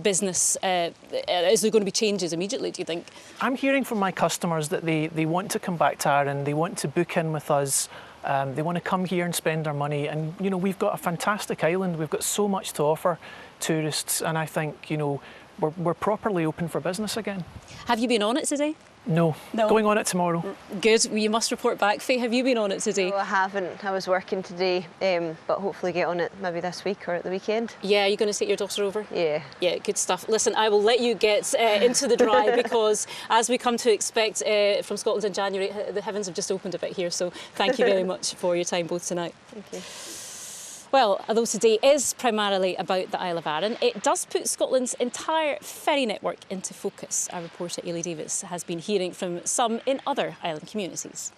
business, is there going to be changes immediately, do you think? I'm hearing from my customers that they want to come back to Arran, they want to book in with us. They want to come here and spend their money, and you know, we've got a fantastic island. We've got so much to offer tourists, and I think, you know, we're properly open for business again. Have you been on it today? No. Going on it tomorrow. Good. Well, you must report back. Faye, have you been on it today? No, I haven't. I was working today, but hopefully get on it maybe this week or at the weekend. Yeah, you're going to take your daughter over? Yeah. Yeah, good stuff. Listen, I will let you get into the dry because, as we come to expect from Scotland in January, the heavens have just opened a bit here. So thank you very much for your time both tonight. Thank you. Well, although today is primarily about the Isle of Arran, it does put Scotland's entire ferry network into focus. Our reporter Ailey Davis has been hearing from some in other island communities.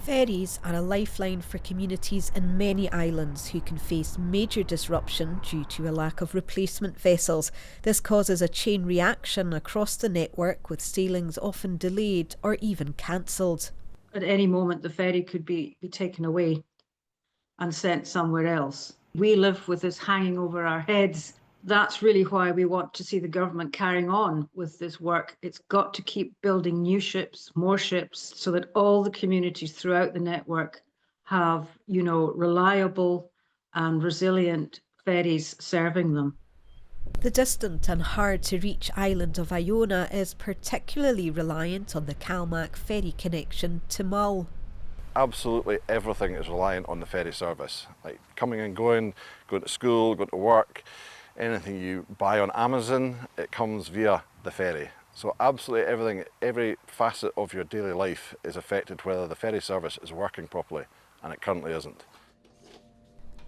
Ferries are a lifeline for communities in many islands who can face major disruption due to a lack of replacement vessels. This causes a chain reaction across the network, with sailings often delayed or even cancelled. At any moment the ferry could be taken away and sent somewhere else. We live with this hanging over our heads. That's really why we want to see the government carrying on with this work. It's got to keep building new ships, more ships, so that all the communities throughout the network have, reliable and resilient ferries serving them. The distant and hard-to-reach island of Iona is particularly reliant on the Calmac ferry connection to Mull. Absolutely everything is reliant on the ferry service, like coming and going to school, going to work. Anything you buy on Amazon, it comes via the ferry. So absolutely everything, every facet of your daily life is affected whether the ferry service is working properly, and it currently isn't.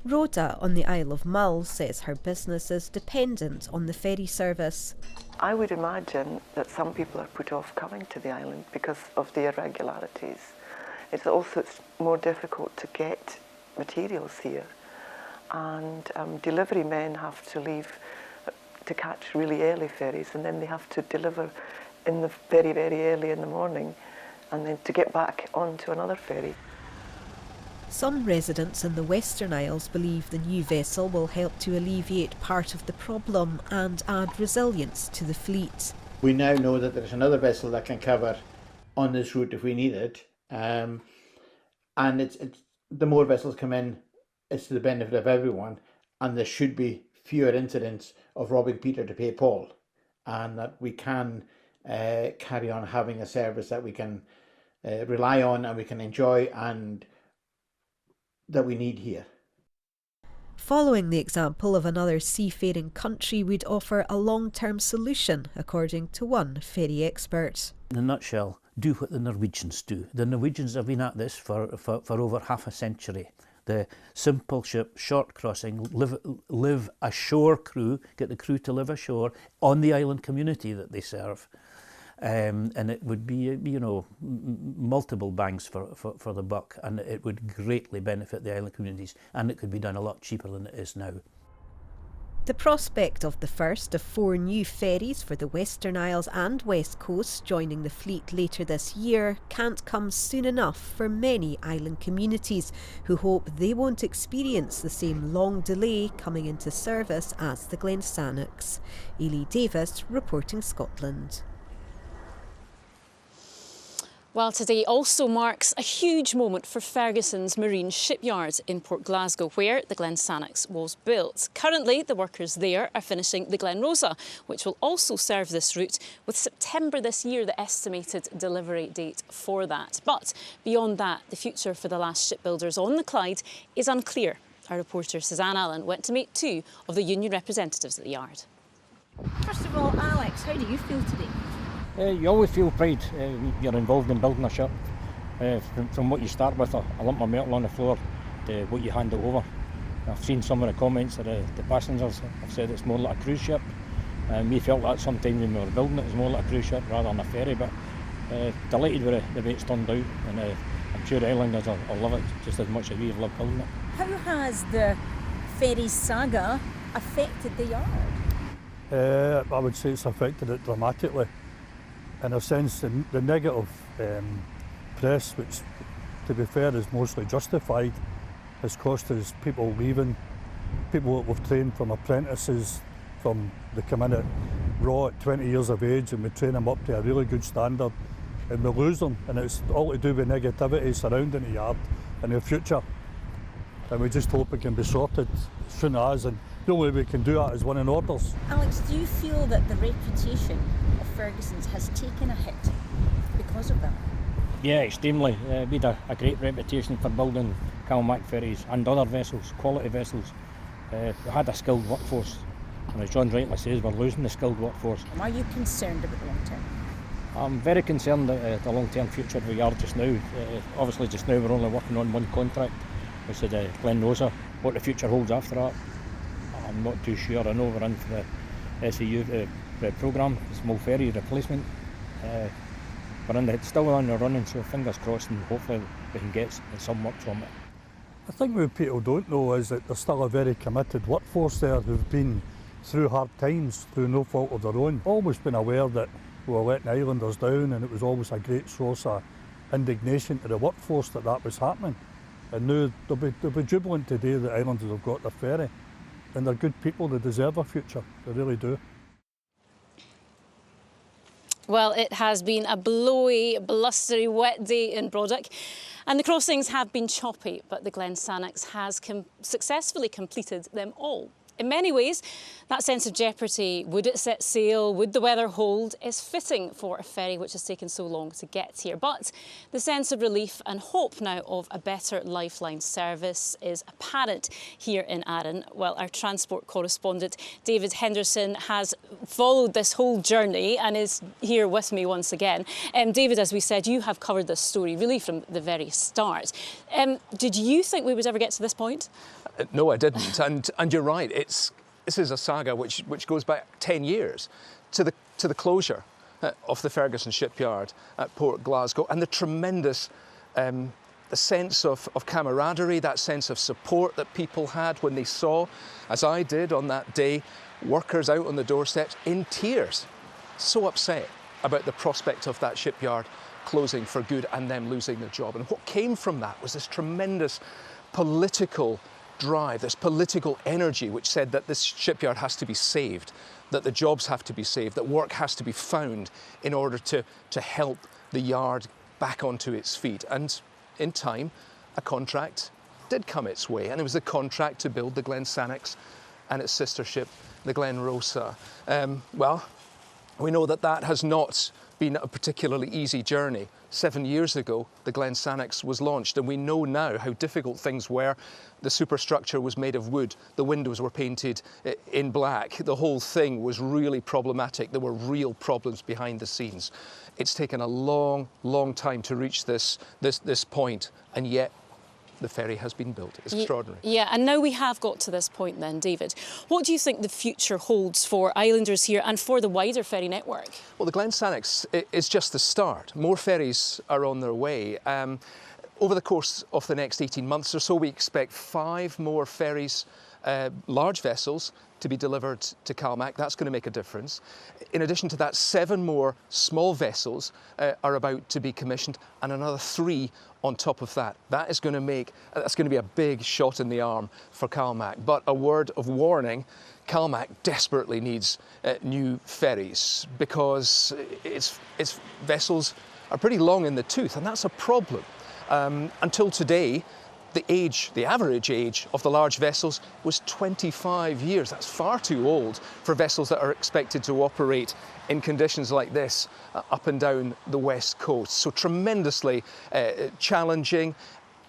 Rhoda on the Isle of Mull says her business is dependent on the ferry service. I would imagine that some people are put off coming to the island because of the irregularities. It's also more difficult to get materials here, and delivery men have to leave to catch really early ferries, and then they have to deliver in the very, very early in the morning, and then to get back onto another ferry. Some residents in the Western Isles believe the new vessel will help to alleviate part of the problem and add resilience to the fleet. We now know that there's another vessel that can cover on this route if we need it, and it's the more vessels come in, it's to the benefit of everyone, and there should be fewer incidents of robbing Peter to pay Paul, and that we can carry on having a service that we can rely on and we can enjoy and that we need here. Following the example of another seafaring country would offer a long-term solution, according to one ferry expert. In a nutshell, do what the Norwegians do. The Norwegians have been at this for over half a century. The simple ship, short crossing, live ashore crew, get the crew to live ashore on the island community that they serve. And it would be, multiple bangs for the buck, and it would greatly benefit the island communities, and it could be done a lot cheaper than it is now. The prospect of the first of 4 new ferries for the Western Isles and West Coast joining the fleet later this year can't come soon enough for many island communities who hope they won't experience the same long delay coming into service as the Glensannox. Ely Davis, reporting Scotland. Well, today also marks a huge moment for Ferguson's Marine Shipyard in Port Glasgow, where the Glensannox was built. Currently, the workers there are finishing the Glen Rosa, which will also serve this route, with September this year the estimated delivery date for that. But beyond that, the future for the last shipbuilders on the Clyde is unclear. Our reporter Suzanne Allen went to meet 2 of the union representatives at the yard. First of all, Alex, how do you feel today? You always feel pride you're involved in building a ship. From what you start with, a lump of metal on the floor, to what you hand it over. I've seen some of the comments that the passengers have said it's more like a cruise ship. We felt that sometimes when we were building it, it's more like a cruise ship rather than a ferry, but delighted with the way it's turned out, and I'm sure the islanders will love it just as much as we've loved building it. How has the ferry saga affected the yard? I would say it's affected it dramatically. In a sense, the negative press, which to be fair is mostly justified, has cost us people leaving, people that we've trained from apprentices, they come in at raw at 20 years of age, and we train them up to a really good standard, and we lose them, and it's all to do with negativity surrounding the yard in the future, and we just hope it can be sorted as soon as, and the only way we can do that is winning orders. Alex, do you feel that the reputation of Ferguson's has taken a hit because of that? Yeah, extremely. We had a great reputation for building Calmac ferries and other vessels, quality vessels. We had a skilled workforce, and as John rightly says, we're losing the skilled workforce. Are you concerned about the long term? I'm very concerned about the long-term future of the yard just now. Obviously just now we're only working on one contract, which is the Glen Rosa. What the future holds after that, I'm not too sure. I know we're in for the SAU programme, small ferry replacement. we're still on the running, so fingers crossed, and hopefully we can get some work from it. I think what people don't know is that there's still a very committed workforce there who've been through hard times through no fault of their own. Always been aware that we were letting islanders down, and it was always a great source of indignation to the workforce that was happening. And now they'll be jubilant today that islanders have got their ferry. And they're good people, they deserve a future, they really do. Well, it has been a blowy, blustery, wet day in Brodick, and the crossings have been choppy, but the Glen Sannox has successfully completed them all. In many ways, that sense of jeopardy, would it set sail, would the weather hold, is fitting for a ferry which has taken so long to get here. But the sense of relief and hope now of a better lifeline service is apparent here in Arran. Well, our transport correspondent David Henderson has followed this whole journey and is here with me once again. David, as we said, you have covered this story really from the very start. Did you think we would ever get to this point? No, I didn't, and you're right. This is a saga which goes back 10 years to the closure of the Ferguson shipyard at Port Glasgow, and the tremendous the sense of camaraderie, that sense of support that people had when they saw, as I did on that day, workers out on the doorsteps in tears, so upset about the prospect of that shipyard closing for good and them losing their job. And what came from that was this tremendous political drive, this political energy which said that this shipyard has to be saved, that the jobs have to be saved, that work has to be found in order to help the yard back onto its feet. And in time, a contract did come its way, and it was the contract to build the Glen Sannox and its sister ship, the Glen Rosa. Well, we know that has not been a particularly easy journey. 7 years ago, the Glen Sannox was launched, and we know now how difficult things were. The superstructure was made of wood, the windows were painted in black, the whole thing was really problematic. There were real problems behind the scenes. It's taken a long, long time to reach this point, and yet the ferry has been built. It's extraordinary. Yeah, and now we have got to this point then, David. What do you think the future holds for islanders here and for the wider ferry network? Well, the Glen Sannox is just the start. More ferries are on their way. Over the course of the next 18 months or so, we expect 5 more ferries, large vessels, to be delivered to Calmac. That's going to make a difference. In addition to that, 7 more small vessels are about to be commissioned, and another 3 on top of that. That's going to be a big shot in the arm for Calmac. But a word of warning, Calmac desperately needs new ferries because its vessels are pretty long in the tooth, and that's a problem. Until today, the average age of the large vessels was 25 years. That's far too old for vessels that are expected to operate in conditions like this up and down the west coast. So tremendously challenging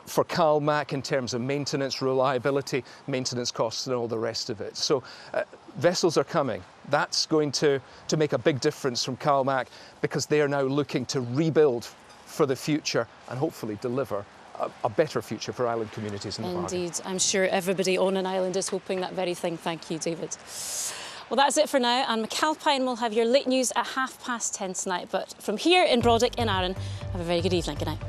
for Calmac in terms of maintenance, reliability, maintenance costs and all the rest of it. So vessels are coming. That's going to make a big difference from Calmac because they are now looking to rebuild for the future and hopefully deliver a better future for island communities in the bargain. Indeed, I'm sure everybody on an island is hoping that very thing. Thank you, David. Well, that's it for now, and McAlpine will have your late news at 10:30 tonight. But from here in Brodick in Arran, have a very good evening. Good night.